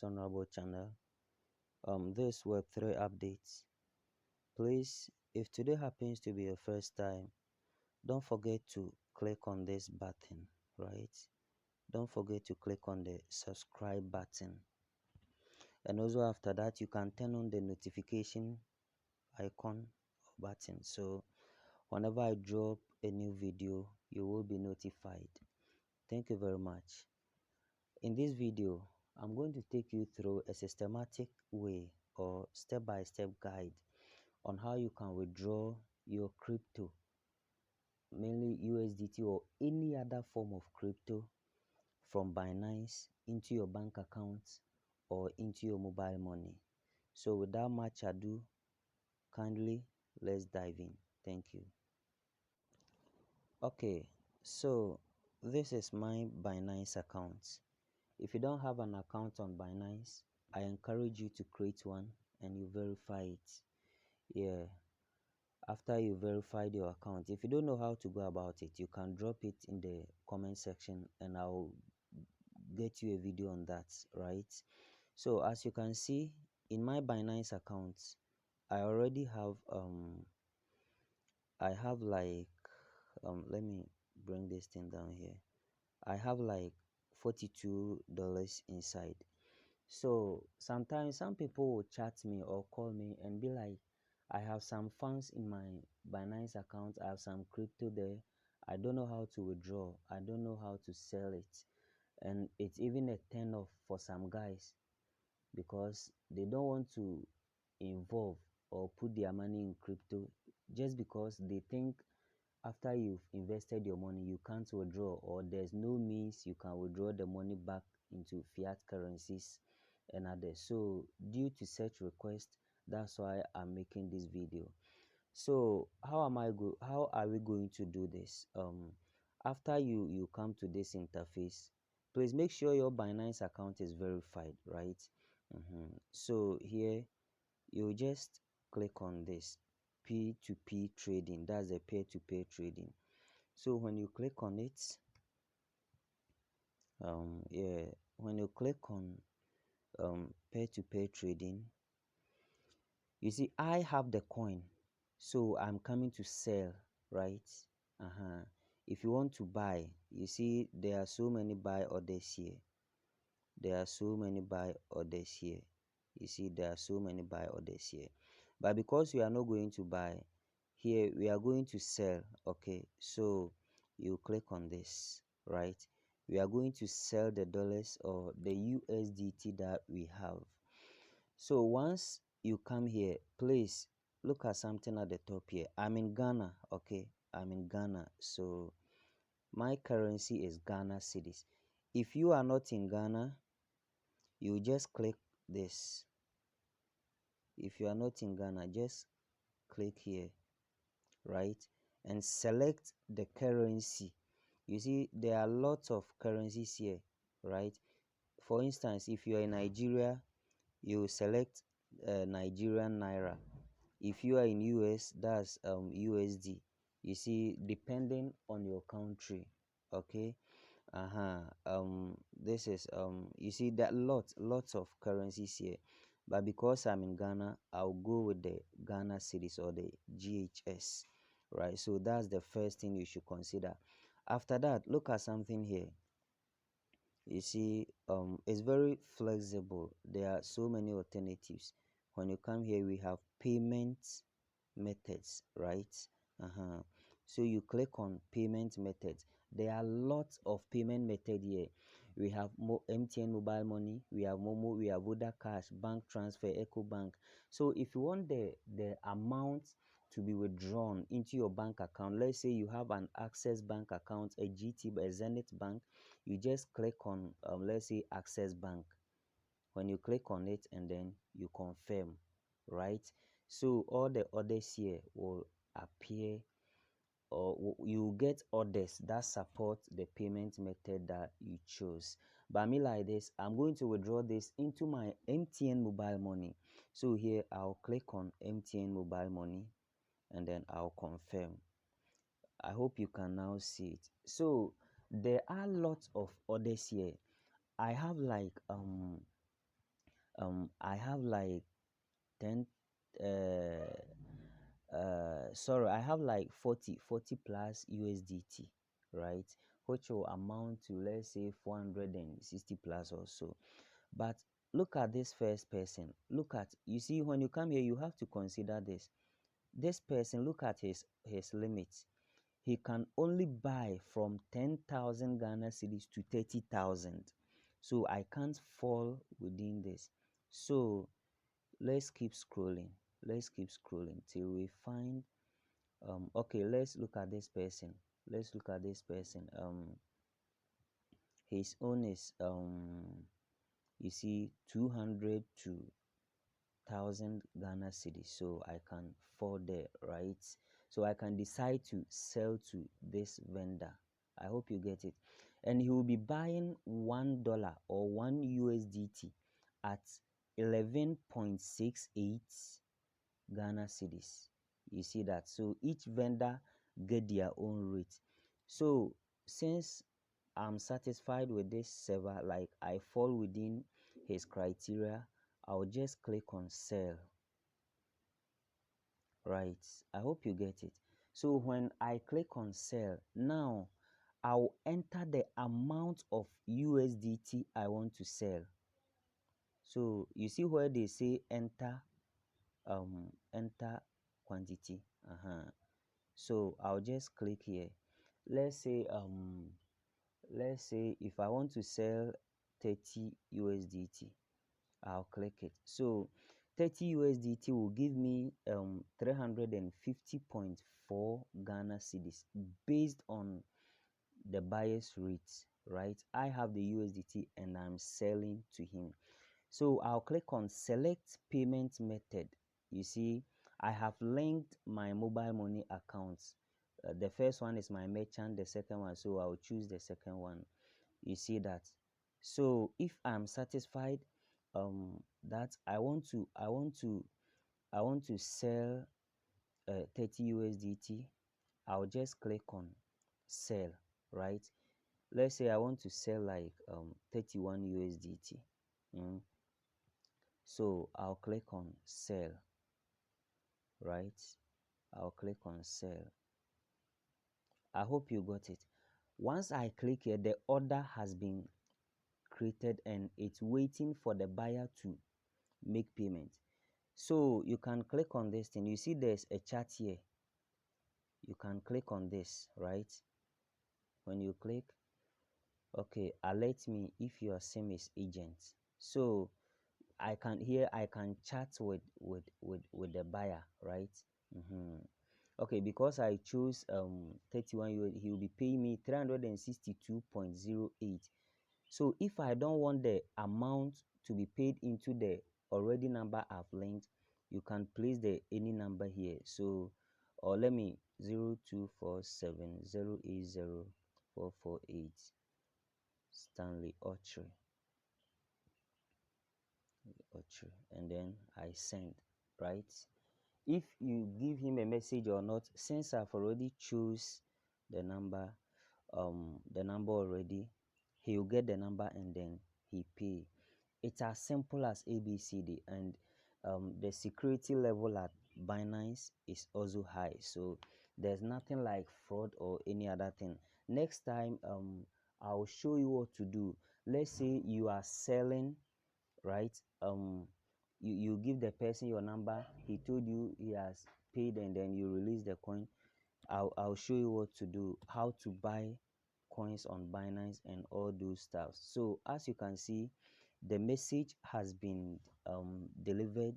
most honorable channel. This Web3 updates. Please, if today happens to be your first time, don't forget to click on this button, right? Don't forget to click on the subscribe button. And also after that, you can turn on the notification icon or button. So whenever I drop a new video, you will be notified. Thank you very much. In this video, I'm going to take you through a systematic way or step-by-step guide on how you can withdraw your crypto, mainly USDT or any other form of crypto, from Binance into your bank account or into your mobile money. So without much ado, kindly let's dive in. Thank you. Okay, so this is my Binance account. If you don't have an account on Binance, I encourage you to create one and you verify it. Yeah, after you verified your account, if you don't know how to go about it, you can drop it in the comment section and I'll get you a video on that, right? So as you can see in my Binance account, I already have like let me bring this thing down here. I have like $42 inside. So sometimes some people will chat me or call me and be like, I have some funds in my Binance account, I have some crypto there, I don't know how to withdraw, I don't know how to sell it. And it's even a turn off for some guys because they don't want to involve or put their money in crypto just because they think after you've invested your money you can't withdraw, or there's no means you can withdraw the money back into fiat currencies and others. So due to such request, that's why I'm making this video. So how are we going to do this? After you come to this interface, please make sure your Binance account is verified, right? So here you just click on this p2p trading. That's a peer-to-peer trading. So when you click on it, when you click on peer-to-peer trading, you see I have the coin, so I'm coming to sell, right? If you want to buy, you see there are so many buy orders here. There are so many buy orders here. You see there are so many buy orders here. But because we are not going to buy here, we are going to sell. Okay, so you click on this, right? We are going to sell the dollars or the USDT that we have. So once you come here, please look at something at the top here. I'm in Ghana. Okay, I'm in Ghana, so my currency is Ghana cedis. If you are not in Ghana, you just click this. If you are not in Ghana, just click here, right, and select the currency. You see there are lots of currencies here, right? For instance, if you are in Nigeria, you select Nigerian naira. If you are in US, that's USD. You see, depending on your country. Okay, this is you see that lots of currencies here, but because I'm in Ghana, I'll go with the Ghana cedis or the GHS, right? So that's the first thing you should consider. After that, look at something here. You see, it's very flexible. There are so many alternatives. When you come here, we have payment methods, right? So you click on payment methods. There are lots of payment method here. We have MTN mobile money, we have Momo, we have Voda Cash, bank transfer, Echo Bank. So if you want the amount to be withdrawn into your bank account, let's say you have an Access Bank account, a GT, a Zenith Bank, you just click on let's say Access Bank. When you click on it and then you confirm, right? So all the orders here will appear, or you get orders that support the payment method that you chose. But me like this, I'm going to withdraw this into my MTN mobile money. So here I'll click on MTN mobile money and then I'll confirm. I hope you can now see it. So there are lots of orders here. I have like I have like 10 sorry, I have like 40 plus USDT, right, which will amount to, let's say, 460 plus or so. But look at this first person. Look at, you see, when you come here, you have to consider this person. Look at his limits. He can only buy from 10,000 Ghana cedis to 30,000. So I can't fall within this. So let's keep scrolling. Let's keep scrolling till we find okay, let's look at this person. Let's look at this person. His own is you see, 200 to 1,000 Ghana cedis. So I can afford there, right? So I can decide to sell to this vendor. I hope you get it. And he will be buying $1 or 1 USDT at 11.68 Ghana cedis. You see that? So each vendor get their own rate. So since I'm satisfied with this server, like I fall within his criteria, I'll just click on sell. Right, I hope you get it. So when I click on sell, now I'll enter the amount of USDT I want to sell. So you see where they say enter quantity. So I'll just click here. Let's say if I want to sell 30 USDT, I'll click it. So 30 USDT will give me 350.4 Ghana cedis based on the buyer's rate, right? I have the USDT and I'm selling to him. So I'll click on select payment method. You see, I have linked my mobile money accounts. The first one is my merchant, the second one, so I'll choose the second one. You see that? So if I'm satisfied that I want to sell 30 USDT, I'll just click on sell, right? Let's say I want to sell like 31 USDT. So I'll click on sell, right? I'll click on sell. I hope you got it. Once I click here, the order has been created and it's waiting for the buyer to make payment. So you can click on this thing. You see there's a chat here. You can click on this, right? When you click, okay, alert me if your SIM is agent. So I can chat with the buyer, right? Okay, because I chose 31 USD, he will be paying me 362.08. So if I don't want the amount to be paid into the already number I've linked, you can place the any number here. So, or let me 0247080448 Stanley Autry, and then I send, right? If you give him a message or not, since I've already choose the number already, he will get the number and then he pay. It's as simple as ABCD, and the security level at Binance is also high, so there's nothing like fraud or any other thing. Next time I'll show you what to do. Let's say you are selling, right? You give the person your number, he told you he has paid, and then you release the coin. I'll show you what to do, how to buy coins on Binance and all those stuff. So as you can see, the message has been delivered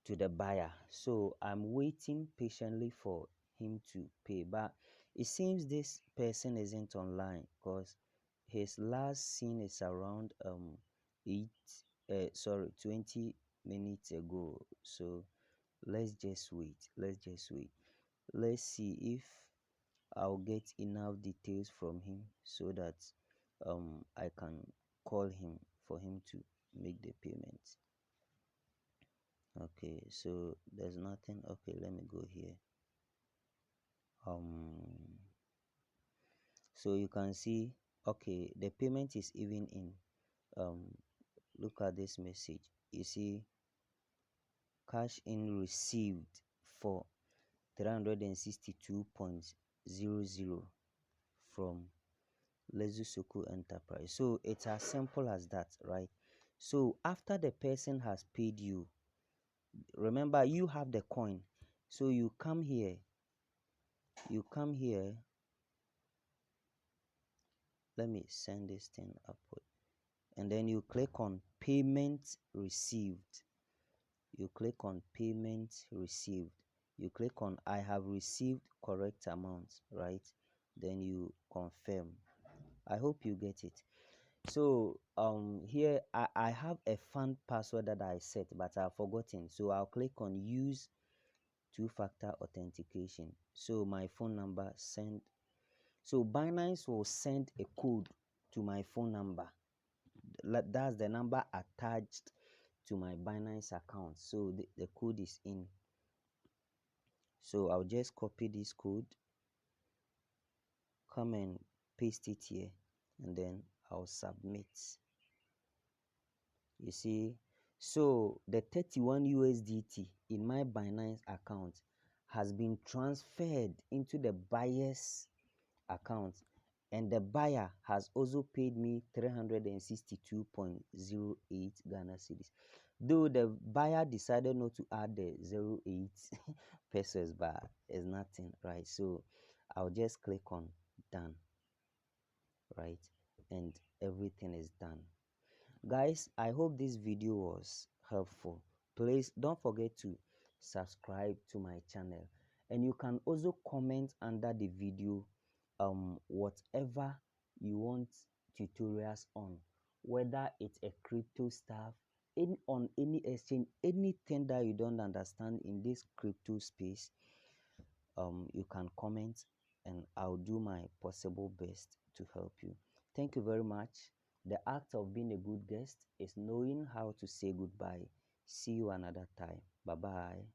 to the buyer. So I'm waiting patiently for him to pay, but it seems this person isn't online because his last seen is around 20 minutes ago. So let's just wait. Let's see if I'll get enough details from him so that I can call him for him to make the payment. Okay, so there's nothing. Okay, let me go here. So you can see, okay, the payment is even in. look at this message. You see, cash in received for 362.00 from Lezu Enterprise. So it's as simple as that, right? So after the person has paid you, remember you have the coin. So you come here, let me send this thing upward, and then you click on payment received. You click on payment received. You click on I have received correct amount, right? Then you confirm. I hope you get it. So here I have a fun password that I set, but I've forgotten. So I'll click on use two-factor authentication. So my phone number send. So Binance will send a code to my phone number. That's the number attached to my Binance account. So the code is in. So I'll just copy this code, come and paste it here, and then I'll submit. You see, so the 31 USDT in my Binance account has been transferred into the buyer's account, and the buyer has also paid me 362.08 Ghana cedis. Though the buyer decided not to add the 08 pesos, but it's nothing, right? So I'll just click on done, right? And everything is done. Guys, I hope this video was helpful. Please don't forget to subscribe to my channel, and you can also comment under the video whatever you want tutorials on, whether it's a crypto stuff, on any exchange, anything that you don't understand in this crypto space. You can comment, and I'll do my possible best to help you. Thank you very much. The act of being a good guest is knowing how to say goodbye. See you another time. Bye bye.